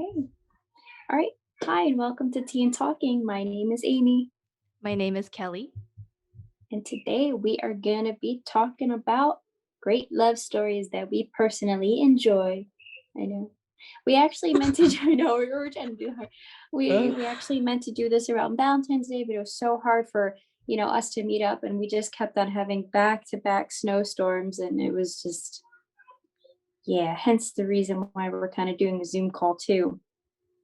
Okay. All right. Hi, and welcome to Tea and Talking. My name is Amy, My name is Kelly. and today we are going to be talking about great love stories that we personally enjoy. I know. We actually meant to do, I know, we were trying to do hard. We actually meant to do this around Valentine's Day, but it was so hard for, us to meet up, and we just kept on having back-to-back snowstorms, and it was just, yeah, hence the reason why we're kind of doing a Zoom call too,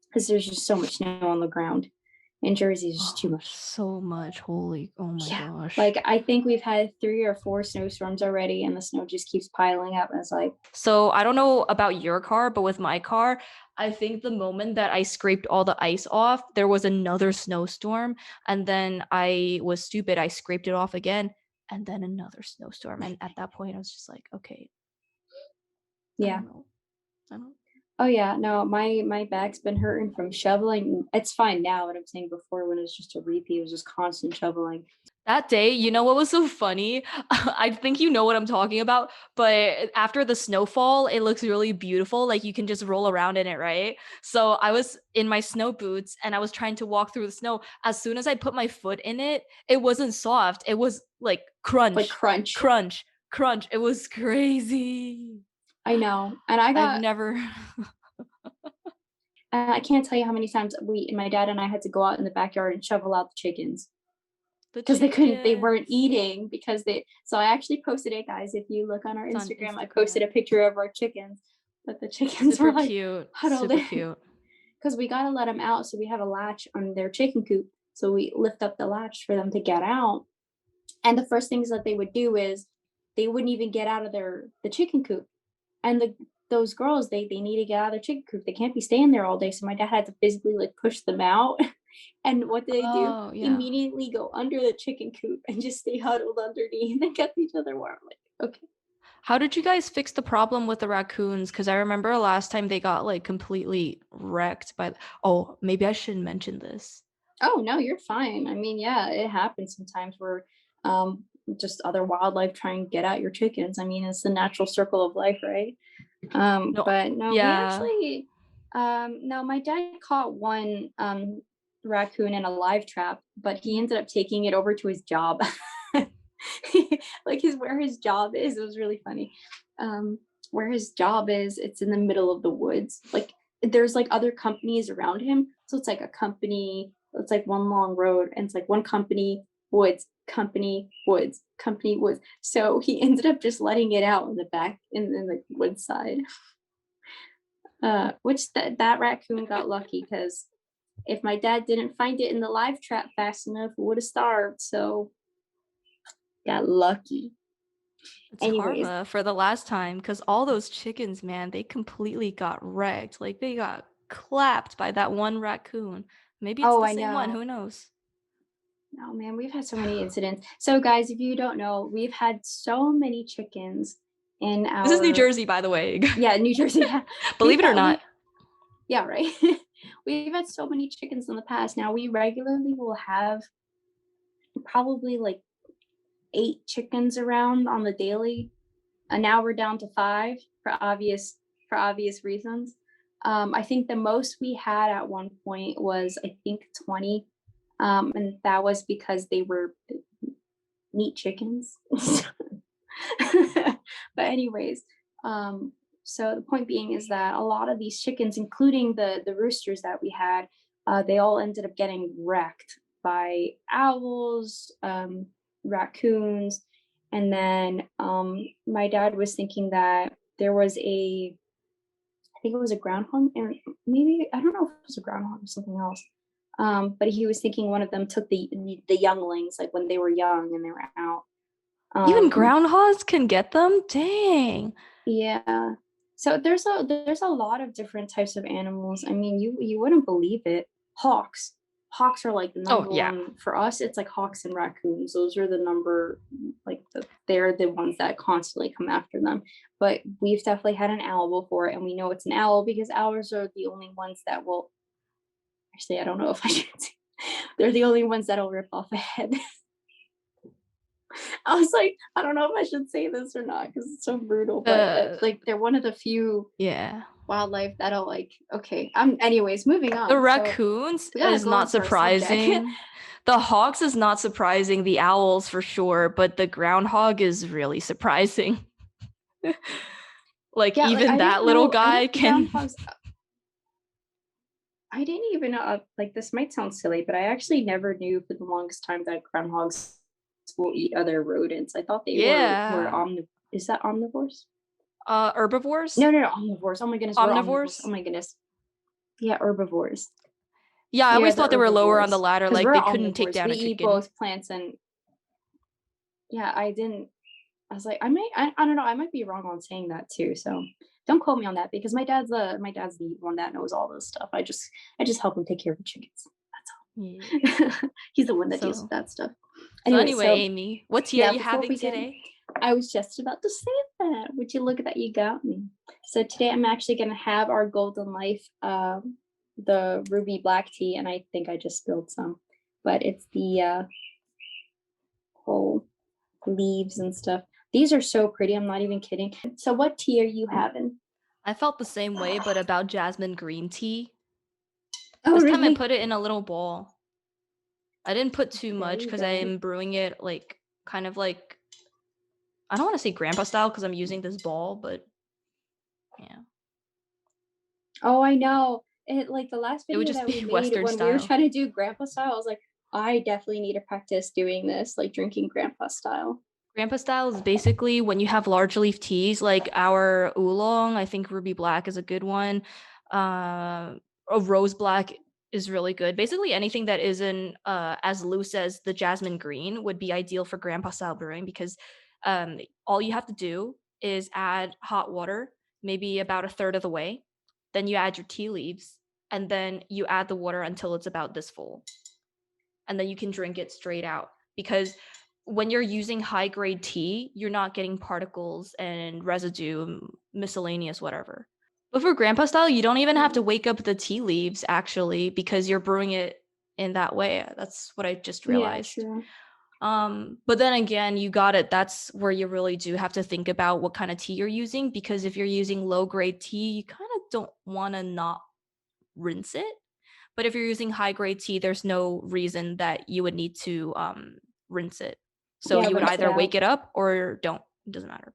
because there's just so much snow on the ground. In Jersey is just too Oh, much. so much. Oh my Yeah. gosh. Like I think we've had 3 or 4 snowstorms already and the snow just keeps piling up. And it's like, So I don't know about your car, but with my car, I think the moment that I scraped all the ice off, there was another snowstorm. And then I was stupid. I scraped it off again and then another snowstorm. And at that point, I was just like, okay, I yeah. don't know. I don't Oh yeah, no, my back's been hurting from shoveling. It's fine now, but I'm saying before when it was just a repeat, it was just constant shoveling. That day, you know what was so funny? I think you know what I'm talking about, but after the snowfall, it looks really beautiful. Like you can just roll around in it, right? So I was in my snow boots and I was trying to walk through the snow. As soon as I put my foot in it, it wasn't soft. It was like Like crunch, crunch. crunch, crunch. It was crazy. I know. And I've never. I can't tell you how many times my dad and I had to go out in the backyard and shovel out the chickens The because they weren't chickens. eating so I actually posted it, guys. If you look on our It's on Instagram, I posted a Instagram. picture of our chickens, but the chickens Super were like cute. huddled Super in. cute. Because we got to let them out. So we have a latch on their chicken coop. So we lift up the latch for them to get out. And the first things that they would do is they wouldn't even get out of the chicken coop. And those girls, they need to get out of their chicken coop. They can't be staying there all day. So my dad had to physically like push them out. And what did they do? Oh, yeah. Immediately go under the chicken coop and just stay huddled underneath and get each other warm. Like, okay. How did you guys fix the problem with the raccoons? Because I remember last time they got like completely wrecked by. Oh, maybe I shouldn't mention this. Oh no, you're fine. I mean, yeah, it happens sometimes where just other wildlife try and get at your chickens. I mean, it's the natural circle of life, right? No, But no, we yeah. actually no, my dad caught one raccoon in a live trap, but he ended up taking it over to his job. Like where his job is, it was really funny. Where his job is, it's in the middle of the woods. Like there's like other companies around him. So it's like a company, it's like one long road, and it's like one company, woods, company, woods, company, woods. So he ended up just letting it out in the back in the woods side. Which that raccoon got lucky because if my dad didn't find it in the live trap fast enough, it would have starved. So got lucky. It's Anyways, karma for the last time because all those chickens, man, they completely got wrecked. Like they got clapped by that one raccoon. Maybe it's oh, the I same one. know. Who knows? No, man, we've had so many incidents. So, guys, if you don't know, we've had so many chickens in This is New our, Jersey, by the way. yeah, New Jersey. Yeah, Believe it or not. yeah, right. We've had so many chickens in the past. Now we regularly will have probably like 8 chickens around on the daily, and now we're down to 5 for obvious reasons. I think the most we had at one point was I think 20, and that was because they were meat chickens. But anyways, so the point being is that a lot of these chickens, including the roosters that we had, they all ended up getting wrecked by owls, raccoons, and then my dad was thinking that there was I think it was a groundhog, or maybe I don't know if it was a groundhog or something else. But he was thinking one of them took the younglings, like when they were young and they were out. Even Um, groundhogs can get them? Dang. yeah. So there's a lot of different types of animals. I mean, you wouldn't believe it. Hawks. Hawks are like the Oh, number yeah. one for us. It's like hawks and raccoons. Those are the number like they're the ones that constantly come after them. But we've definitely had an owl before, and we know it's an owl because owls are the only ones that will. Actually, I don't know if I should. Say, they're the only ones that'll rip off a head. I was like, I don't know if I should say this or not because it's so brutal, but Uh, like they're one of the few yeah. wildlife that'll like, okay. Anyways, moving The on. So raccoons we gotta is go not into our subject. surprising. The hawks is not surprising. The owls for sure, but the groundhog is really surprising. Like Yeah, like even that little I guy didn't can. groundhogs. I didn't even know. Like this might sound silly, but I actually never knew for the longest time that groundhogs will eat other rodents. I thought they were Yeah. omnivores. Is that omnivores? Herbivores? No, omnivores. Oh my goodness, we're omnivores. Oh Omnivores? my goodness. Yeah, herbivores. Yeah, I We are always the thought they were lower on the herbivores ladder, because like we're they couldn't take omnivores. down We a eat chicken. both plants and yeah. I didn't. I was like, I don't know. I might be wrong on saying that too. So don't quote me on that because my dad's the one that knows all this stuff. I just help him take care of the chickens. Yeah. He's the one that deals with So, that stuff. so Anyway, anyway, so Amy, what tea are yeah, you before having we get, today? I was just about to say that. Would you look at that? You got me. So today I'm actually gonna have our Golden Life, the ruby black tea, and I think I just spilled some, but it's the whole leaves and stuff. These are so pretty. I'm not even kidding. So what tea are you having? I felt the same way, but about jasmine green tea. Oh, This time I really? put it in a little bowl. I didn't put too There much you because I go. am brewing it like kind of like, I don't want to say grandpa style because I'm using this ball, but yeah, Oh, I know. It like the last it would video just that be we made Western when we were style. trying to do grandpa style, I was like, I definitely need to practice doing this, like drinking grandpa style. Grandpa style is basically when you have large leaf teas, like our oolong. I think ruby black is a good one. A rose black is really good. Basically, anything that isn't as loose as the jasmine green would be ideal for grandpa style brewing because all you have to do is add hot water, maybe about a third of the way. Then you add your tea leaves, and then you add the water until it's about this full, and then you can drink it straight out because when you're using high grade tea, you're not getting particles and residue, miscellaneous, whatever. But for grandpa style, you don't even have to wake up the tea leaves actually because you're brewing it in that way. That's what I just Yeah, realized. true. But then again, you got it. That's where you really do have to think about what kind of tea you're using because if you're using low grade tea, you kind of don't want to not rinse it. But if you're using high grade tea, there's no reason that you would need to rinse it. So Yeah, you would rinse it either out. wake it up or don't. It doesn't matter.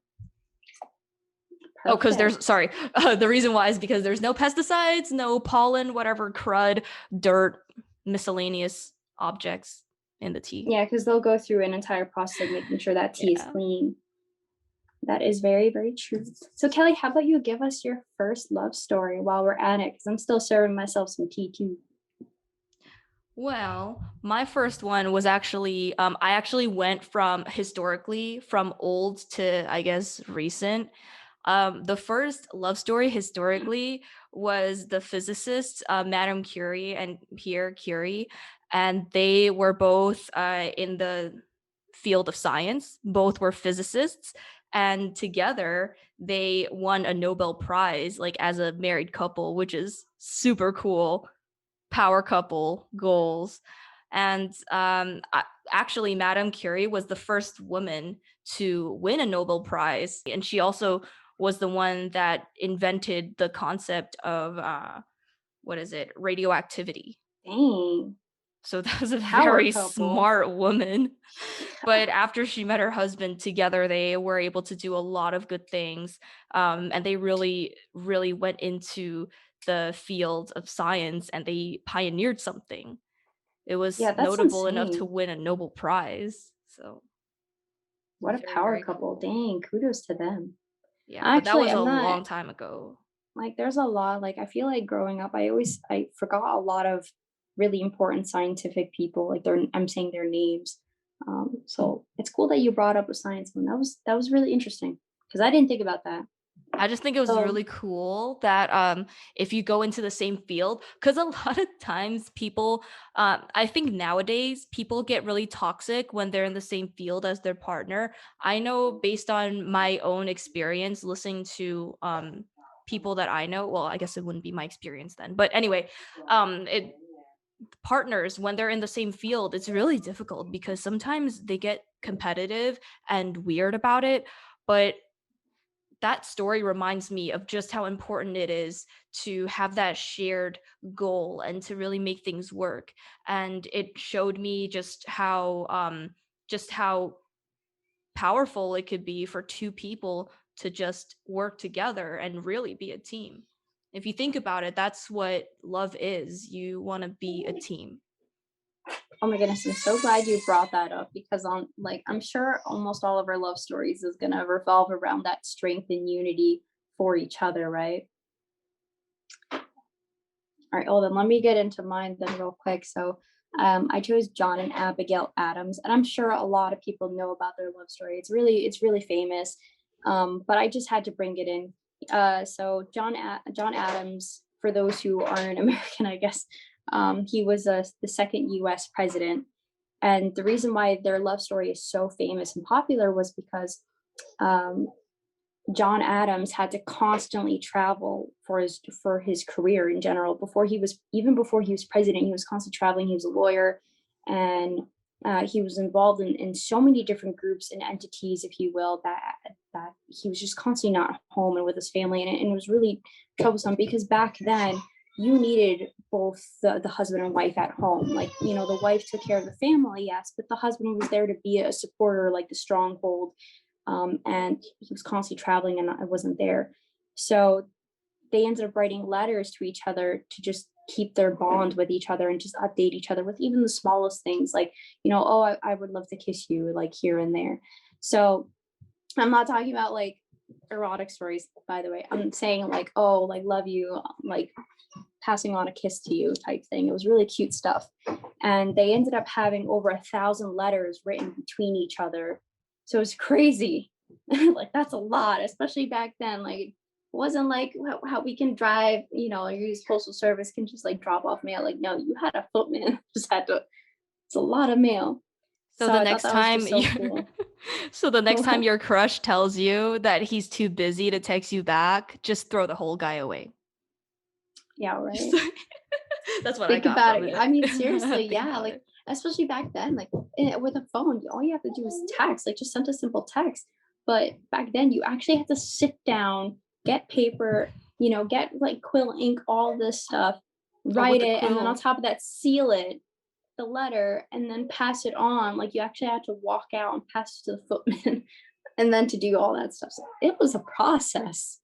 Oh, because Perfect. the reason why is because there's no pesticides, no pollen, whatever crud, dirt, miscellaneous objects in the tea. Yeah, because they'll go through an entire process of making sure that tea is Yeah. clean. That is very, very true. So Kelly, how about you give us your first love story while we're at it? Because I'm still serving myself some tea too. Well, my first one was actually I actually went from historically from old to I guess recent. The first love story historically was the physicists Madame Curie and Pierre Curie, and they were both in the field of science. Both were physicists, and together they won a Nobel Prize, like as a married couple, which is super cool. Power couple goals. And actually, Madame Curie was the first woman to win a Nobel Prize. And she also was the one that invented the concept of, what is it, radioactivity. Dang. So that was a Power very couple. smart woman. But after she met her husband together, they were able to do a lot of good things. And they really, really went into the field of science and they pioneered something. It was Yeah, that's notable enough to insane. win a Nobel Prize. So What a very, power very couple. cool. Dang, kudos to them. Yeah, but that Actually, was a I'm not long time ago. like there's a lot like I feel like growing up I forgot a lot of really important scientific people like I'm saying their names. So it's cool that you brought up a science one. That was really interesting because I didn't think about that. I just think it was So really cool that if you go into the same field, because a lot of times people, I think nowadays people get really toxic when they're in the same field as their partner. I know based on my own experience listening to people that I know. Well, I guess it wouldn't be my experience then, but anyway, it partners when they're in the same field, it's really difficult because sometimes they get competitive and weird about it, but that story reminds me of just how important it is to have that shared goal and to really make things work. And it showed me just how powerful it could be for two people to just work together and really be a team. If you think about it, that's what love is. You want to be a team. Oh my goodness, I'm so glad you brought that up because I'm sure almost all of our love stories is gonna revolve around that strength and unity for each other, right? All right, well then let me get into mine then real quick. So I chose John and Abigail Adams, and I'm sure a lot of people know about their love story. It's really famous, but I just had to bring it in. So John Adams, for those who aren't American, I guess, he was the second U.S. president, and the reason why their love story is so famous and popular was because um, John Adams had to constantly travel for his career in general. Before he was president, he was constantly traveling. He was a lawyer, and he was involved in so many different groups and entities, if you will, that he was just constantly not home and with his family, and it was really troublesome because back then you needed both the husband and wife at home. Like, the wife took care of the family, yes, but the husband was there to be a supporter, like the stronghold, and he was constantly traveling and I wasn't there. So they ended up writing letters to each other to just keep their bond with each other and just update each other with even the smallest things, like, oh, I would love to kiss you, like here and there. So I'm not talking about like erotic stories, by the way. I'm saying like, oh, like love you, like passing on a kiss to you type thing. It was really cute stuff. And they ended up having over 1,000 letters written between each other. So it's crazy. Like that's a lot, especially back then. Like it wasn't like how we can drive, use postal service can just like drop off mail. Like no, you had a footman. Just had to. It's a lot of mail. So So the I thought next that was time just so you cool. so the next time your crush tells you that he's too busy to text you back, just throw the whole guy away. Yeah, Just right. That's what I Think got about from it. it. I mean, seriously, Think yeah. about Like, it. especially back then, like with a phone, all you have to do is text, like just send a simple text. But back then, you actually had to sit down, get paper, get like quill ink, all this stuff, Oh, with write the it, and then on quill. top of that, seal it, the letter, and then pass it on. Like, you actually had to walk out and pass it to the footman, and then to do all that stuff. So it was a process.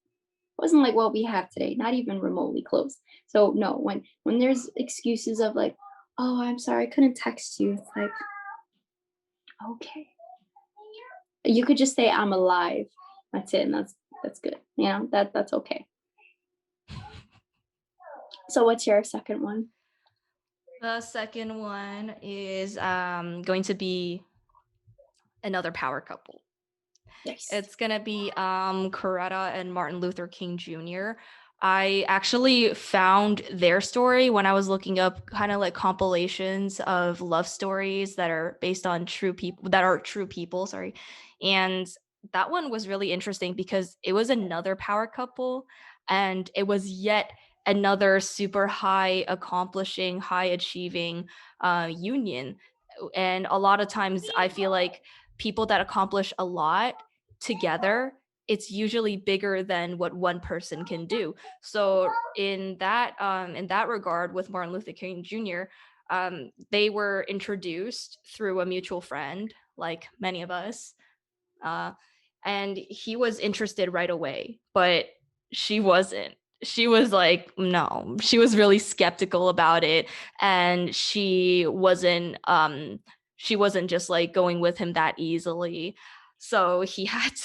It wasn't like what we have today, not even remotely close. So no, when there's excuses of like, oh, I'm sorry, I couldn't text you. It's like, okay. You could just say I'm alive. That's it, and that's good. That's okay. So what's your second one? The second one is going to be another power couple. Yes. It's gonna be Coretta and Martin Luther King Jr. I actually found their story when I was looking up kind of like compilations of love stories that are based on true people, sorry. And that one was really interesting because it was another power couple and it was yet another super high accomplishing, high achieving union. And a lot of times I feel like people that accomplish a lot together, it's usually bigger than what one person can do. So in that regard, with Martin Luther King Jr., they were introduced through a mutual friend, like many of us, uh, and he was interested right away, but she wasn't. She was like, no, she was really skeptical about it, and she wasn't just like going with him that easily. So he had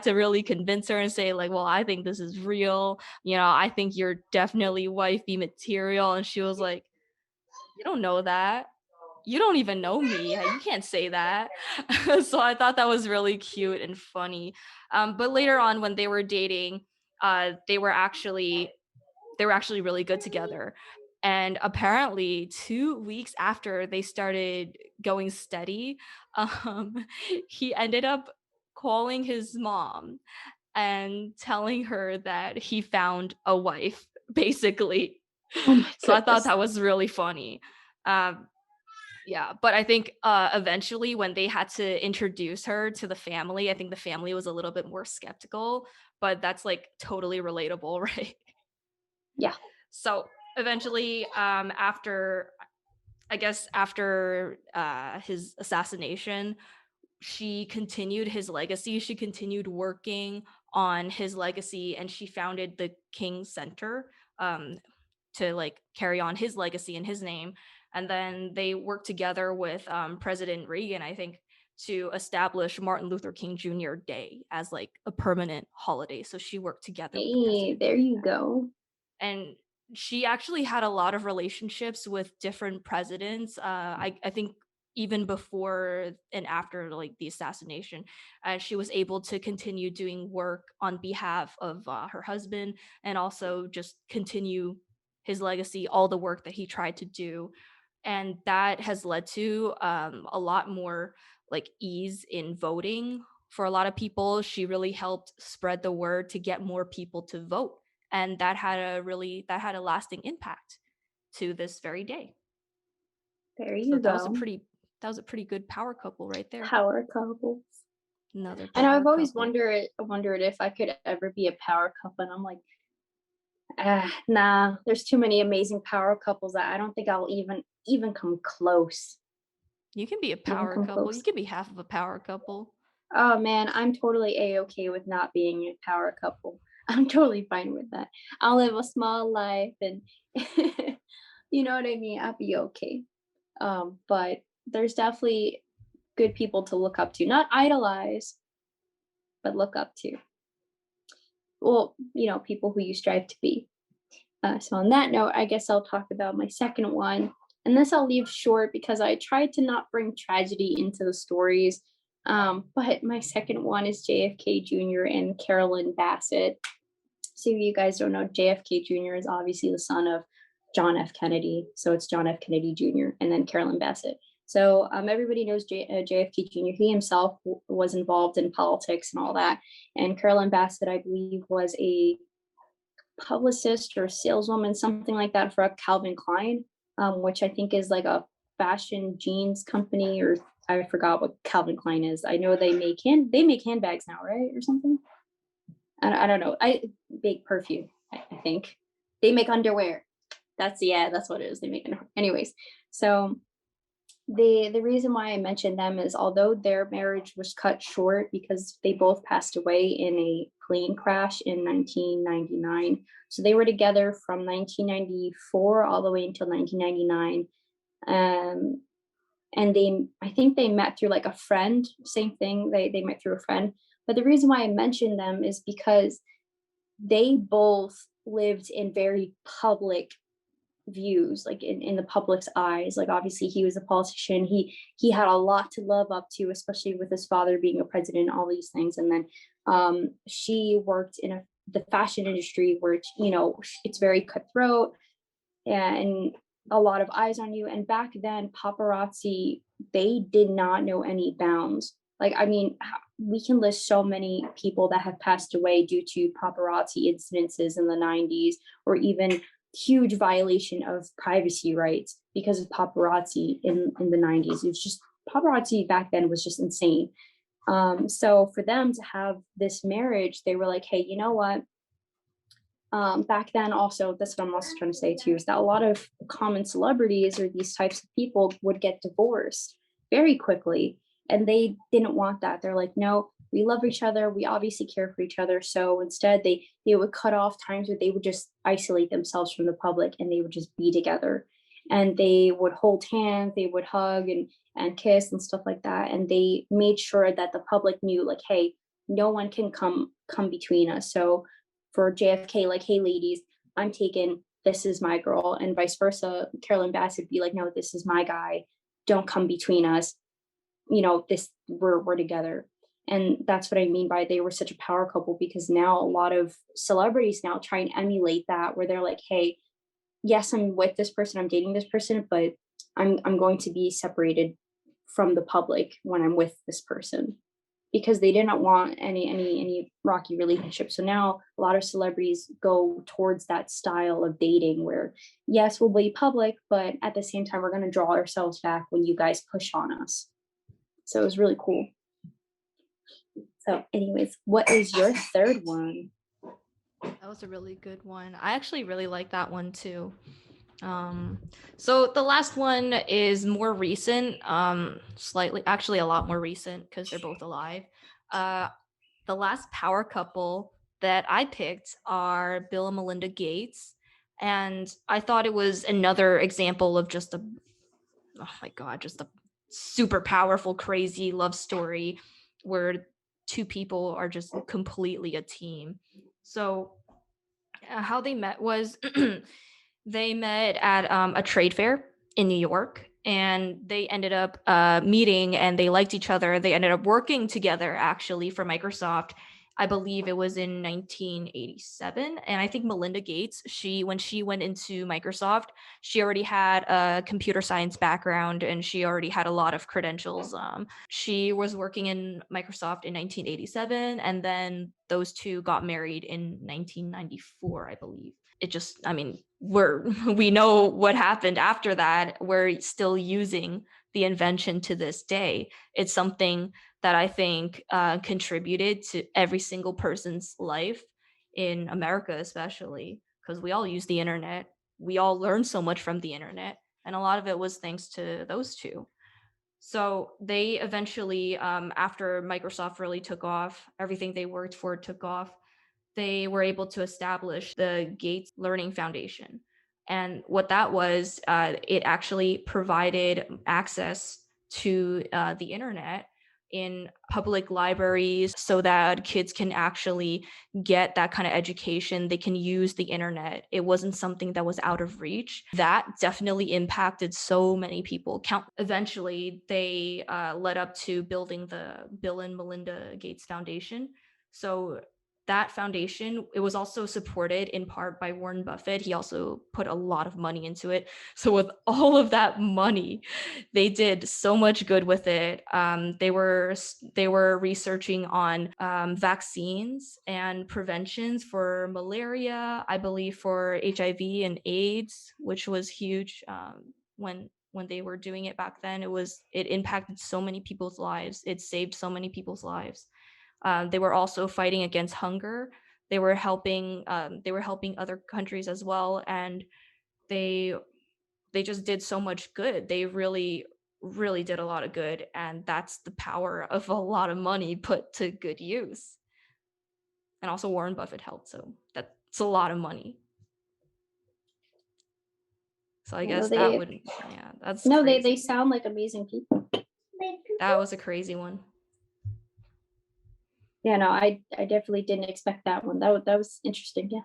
to really convince her and say like, well, I think this is real, I think you're definitely wifey material. And she was like, you don't know that, you don't even know me. You can't say that. So I thought that was really cute and funny. But later on, when they were dating, they were actually really good together. And apparently, 2 weeks after they started going steady, um, he ended up calling his mom and telling her that he found a wife, basically. Oh my So I thought goodness. that was really funny. Um, Yeah, but I think, eventually when they had to introduce her to the family, I think the family was a little bit more skeptical, but that's, like, totally relatable, right? Yeah. So, eventually, after I guess after, his assassination, she continued his legacy, she continued working on his legacy, and she founded the King Center, to, like, carry on his legacy in his name, and then they worked together with, President Reagan, I think, to establish Martin Luther King Jr. Day as, like, a permanent holiday, so she worked together with the Hey, president to there do you that. go. And she actually had a lot of relationships with different presidents. I think even before and after like the assassination, she was able to continue doing work on behalf of her husband and also just continue his legacy, all the work that he tried to do, and that has led to a lot more like ease in voting for a lot of people. She really helped spread the word to get more people to vote, and that had a lasting impact to this very day. There So you go. that was a pretty good power couple right there. Power couple. Another And power I've always couple. wondered if I could ever be a power couple. And I'm like, nah, there's too many amazing power couples that I don't think I'll even come close. You can be a Even power come couple. You close. can be half of a power couple. Oh man, I'm totally a-okay with not being a power couple. I'm totally fine with that. I'll live a small life and you know what I mean? I'll be okay. But there's definitely good people to look up to, not idolize, but look up to. Well, people who you strive to be. So on that note, I guess I'll talk about my second one. And this I'll leave short because I tried to not bring tragedy into the stories. But my second one is JFK Jr. and Carolyn Bassett. So if you guys don't know, JFK Jr. is obviously the son of John F. Kennedy. So it's John F. Kennedy Jr. and then Carolyn Bassett. So everybody knows JFK Jr. He himself was involved in politics and all that. And Carolyn Bassett, I believe, was a publicist or saleswoman, something like that, for a Calvin Klein, which I think is like a fashion jeans company, or I forgot what Calvin Klein is. I know they make handbags now, right, or something. I don't know. I make perfume. I think they make underwear. That's what it is. They make underwear. Anyways, so the reason why I mentioned them is although their marriage was cut short because they both passed away in a plane crash in 1999. So they were together from 1994 all the way until 1999. Um, and I think they met through like a friend, same thing. They met through a friend. But the reason why I mentioned them is because they both lived in very public views, like in the public's eyes. Like obviously he was a politician, he had a lot to live up to, especially with his father being a president, all these things. And then she worked in the fashion industry, where it's very cutthroat and a lot of eyes on you. And back then paparazzi, they did not know any bounds. Like, I mean, we can list so many people that have passed away due to paparazzi incidences in the 90s, or even huge violation of privacy rights because of paparazzi in the 90s. It was just, paparazzi back then was just insane. So for them to have this marriage, they were like, hey, you know what? Back then, also, that's what I'm also trying to say too, is that a lot of common celebrities or these types of people would get divorced very quickly. And they didn't want that. They're like, no, we love each other. We obviously care for each other. So instead, they would cut off times where they would just isolate themselves from the public and they would just be together. And they would hold hands, they would hug and kiss and stuff like that. And they made sure that the public knew, like, hey, no one can come between us. So for JFK, like, hey, ladies, I'm taken. This is my girl, and vice versa. Carolyn Bassett be like, no, this is my guy. Don't come between us. This we're together. And that's what I mean by they were such a power couple, because now a lot of celebrities now try and emulate that, where they're like, hey, yes, I'm with this person, I'm dating this person, but I'm going to be separated from the public when I'm with this person. because they didn't want any rocky relationship. So now a lot of celebrities go towards that style of dating where, yes, we'll be public, but at the same time, we're going to draw ourselves back when you guys push on us. So it was really cool. So, anyways, what is your third one? That was a really good one. I actually really like that one too. So the last one is more recent, slightly, actually a lot more recent because they're both alive. The last power couple that I picked are Bill and Melinda Gates. And I thought it was another example of just oh my God, just a super powerful, crazy love story where two people are just completely a team. So how they met was they met at a trade fair in New York, and they ended up meeting, and they liked each other. They ended up working together actually for Microsoft. I believe it was in 1987. And I think Melinda Gates, when she went into Microsoft, she already had a computer science background and she already had a lot of credentials. She was working in Microsoft in 1987, and then those two got married in 1994, I believe. It just, I mean, we know what happened after that. We're still using the invention to this day. It's something that I think contributed to every single person's life in America, especially because we all use the internet. We all learn so much from the internet, and a lot of it was thanks to those two. So they eventually, after Microsoft really took off, everything they worked for took off, they were able to establish the Gates Learning Foundation. And what that was, it actually provided access to the internet in public libraries so that kids can actually get that kind of education. They can use the internet. It wasn't something that was out of reach. That definitely impacted so many people. Eventually, they led up to building the Bill and Melinda Gates Foundation. So that foundation, it was also supported in part by Warren Buffett. He also put a lot of money into it. So with all of that money, they did so much good with it. They were researching on vaccines and preventions for malaria, I believe for HIV and AIDS, which was huge when they were doing it back then. It impacted so many people's lives. It saved so many people's lives. They were also fighting against hunger. They were helping. They were helping other countries as well, and they just did so much good. They really, really did a lot of good, and that's the power of a lot of money put to good use. And also Warren Buffett helped, so that's a lot of money. So I guess that would, yeah, that's no, crazy. they sound like amazing people. That was a crazy one. Yeah, no, I definitely didn't expect that one. That was interesting. Yeah.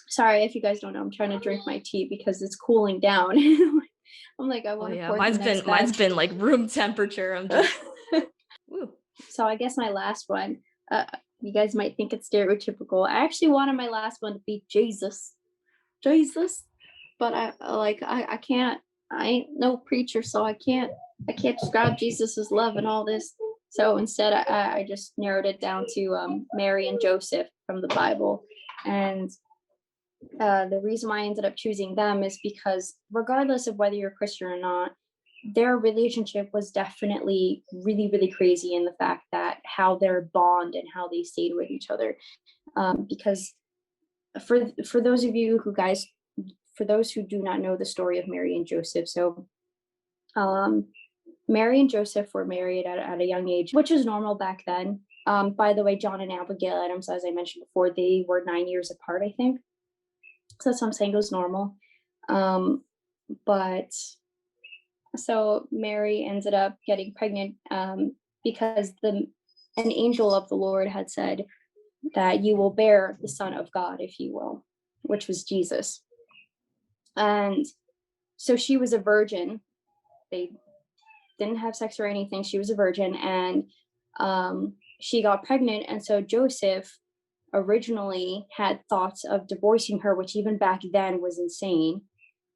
Sorry if you guys don't know, I'm trying to drink my tea because it's cooling down. I'm like, I want to pour mine's been like room temperature. I'm just woo. So I guess my last one, you guys might think it's stereotypical. I actually wanted my last one to be Jesus, but I can't. I ain't no preacher, so I can't describe Jesus's love and all this. So instead, I just narrowed it down to Mary and Joseph from the Bible, and the reason why I ended up choosing them is because regardless of whether you're Christian or not, their relationship was definitely really, really crazy in the fact that how their bond and how they stayed with each other. Because for those of you for those who do not know the story of Mary and Joseph, so Mary and Joseph were married at a young age, which is normal back then. By the way, John and Abigail Adams, as I mentioned before, they were 9 years apart, I think. So that's what I'm saying, it was normal. But so Mary ended up getting pregnant because an angel of the Lord had said that you will bear the Son of God, if you will, which was Jesus. And so she was a virgin. They didn't have sex or anything. She was a virgin, and she got pregnant. And so Joseph originally had thoughts of divorcing her, which even back then was insane.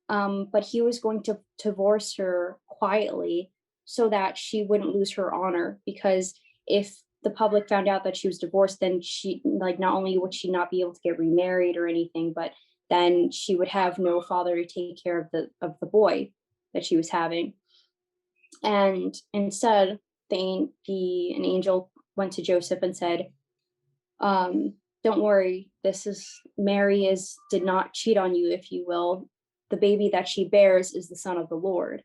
But he was going to divorce her quietly so that she wouldn't lose her honor, because if the public found out that she was divorced, then she, like, not only would she not be able to get remarried or anything, but then she would have no father to take care of the boy that she was having. And instead, an angel went to Joseph and said, don't worry, this is Mary is did not cheat on you, if you will. The baby that she bears is the son of the Lord.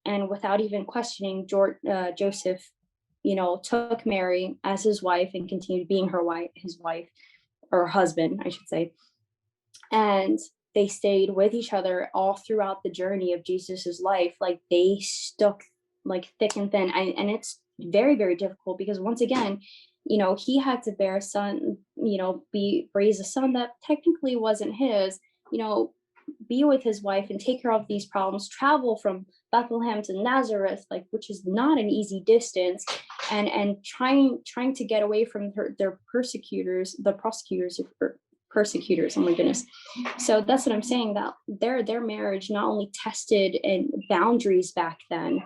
And without even questioning, Joseph, took Mary as his wife and continued being his wife, or husband, I should say. And they stayed with each other all throughout the journey of Jesus's life. Like, they stuck like thick and thin, and it's very, very difficult, because once again, he had to bear a son, raise a son that technically wasn't his, be with his wife and take care of these problems, travel from Bethlehem to Nazareth, like, which is not an easy distance, and trying to get away from their persecutors, persecutors. Oh my goodness. So that's what I'm saying, that their marriage not only tested and boundaries back then,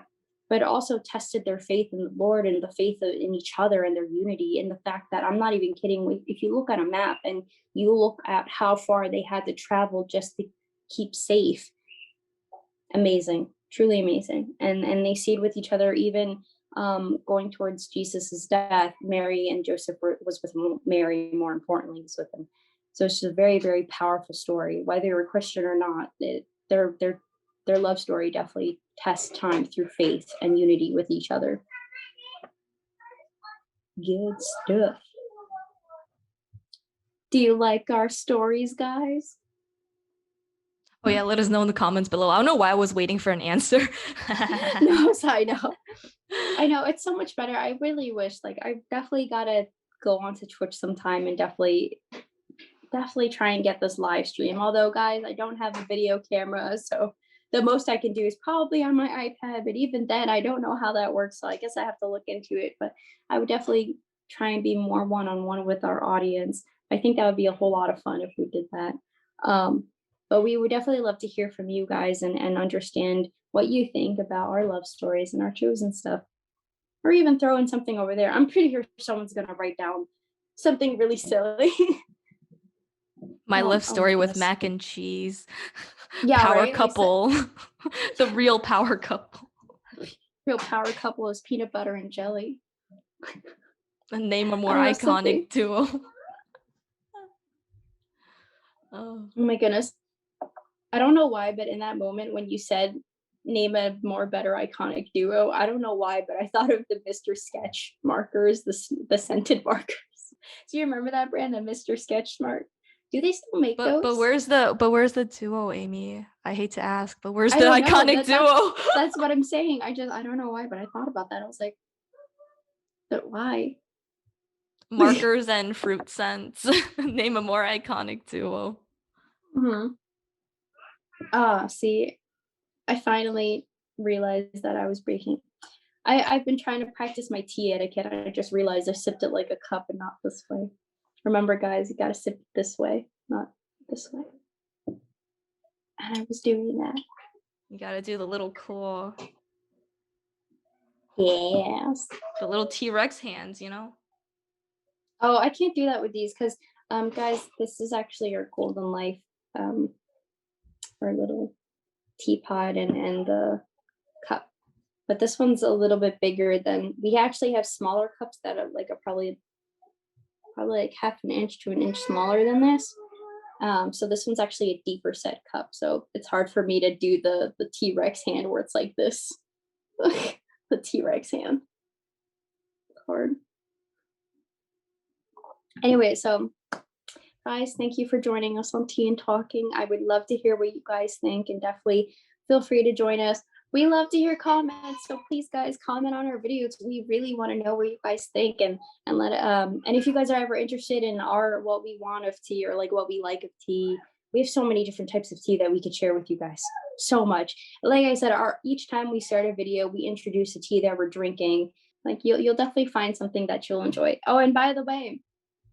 but also tested their faith in the Lord and the faith in each other and their unity. And the fact that, I'm not even kidding, if you look at a map and you look at how far they had to travel just to keep safe, amazing, truly amazing. And they stayed with each other, even going towards Jesus's death. Mary and Joseph was with Mary, more importantly, was with him. So it's just a very, very powerful story, whether you're a Christian or not. Their love story definitely tests time through faith and unity with each other. Good stuff. Do you like our stories, guys? Oh yeah, let us know in the comments below. I don't know why I was waiting for an answer. No, I know it's so much better. I really wish, like, I definitely gotta go onto Twitch sometime and definitely try and get this live stream. Although, guys, I don't have a video camera, so the most I can do is probably on my iPad, but even then I don't know how that works, so I guess I have to look into it. But I would definitely try and be more one-on-one with our audience. I think that would be a whole lot of fun if we did that. But we would definitely love to hear from you guys and understand what you think about our love stories and our chosen stuff, or even throw in something over there. I'm pretty sure someone's gonna write down something really silly. My love story with mac and cheese. Yeah, power right? couple. The real power couple. Real power couple is peanut butter and jelly. And name a more iconic duo. Oh my goodness. I don't know why, but in that moment when you said name a more better iconic duo, I don't know why, but I thought of the Mr. Sketch markers, the scented markers. Do you remember that brand, the Mr. Sketch Smart? Do they still make those? But where's the duo, Amy? I hate to ask, but where's the iconic duo? That's what I'm saying. I don't know why, but I thought about that. I was like, but why? Markers and fruit scents. Name a more iconic duo. See, I finally realized that I was breaking. I've been trying to practice my tea etiquette. I just realized I sipped it like a cup and not this way. Remember, guys, you gotta sip it this way, not this way. And I was doing that. You gotta do the little claw. Yes. The little T-Rex hands, Oh, I can't do that with these because, guys, this is actually our Golden Life, our little teapot and the cup. But this one's a little bit bigger than, we actually have smaller cups that are probably like half an inch to an inch smaller than this. So this one's actually a deeper set cup. So it's hard for me to do the T-Rex hand where it's like this. The T-Rex hand. It's hard. Anyway, so guys, thank you for joining us on Tea and Talking. I would love to hear what you guys think, and definitely feel free to join us. We love to hear comments, so please, guys, comment on our videos. We really want to know what you guys think, and let and if you guys are ever interested in what we want of tea, or like what we like of tea. We have so many different types of tea that we could share with you guys. So much. Like I said, each time we start a video, we introduce a tea that we're drinking. Like you'll definitely find something that you'll enjoy. Oh, and by the way,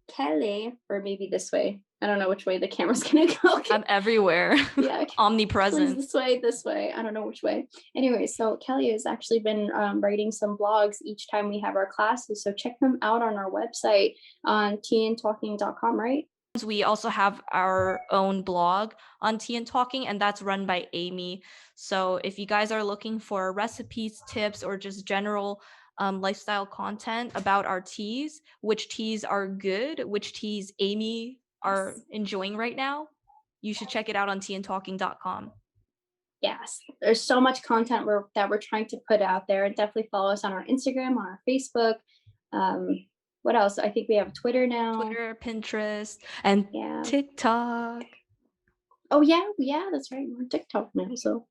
Kelly, or maybe this way. I don't know which way the camera's gonna go. I'm everywhere. Yeah, please Omnipresent. this way. I don't know which way. Anyway, so Kelly has actually been writing some blogs each time we have our classes. So check them out on our website on tntalking.com, right? We also have our own blog on Tea and Talking, and that's run by Amy. So if you guys are looking for recipes, tips, or just general lifestyle content about our teas, which teas are good, which teas Amy are enjoying right now, you should check it out on teaandtalking.com. Yes, there's so much content that we're trying to put out there. And definitely follow us on our Instagram, on our Facebook. What else? I think we have Twitter now. Twitter, Pinterest, and Yeah. TikTok. Oh yeah, that's right. We're on TikTok now. So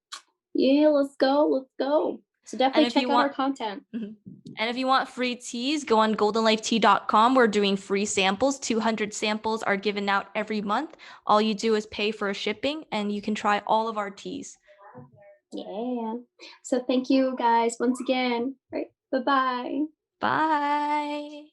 yeah, let's go. So definitely check out our content. And if you want free teas, go on goldenlifetea.com. We're doing free samples. 200 samples are given out every month. All you do is pay for shipping and you can try all of our teas. Yeah. So thank you guys once again. Right. Bye-bye. Bye.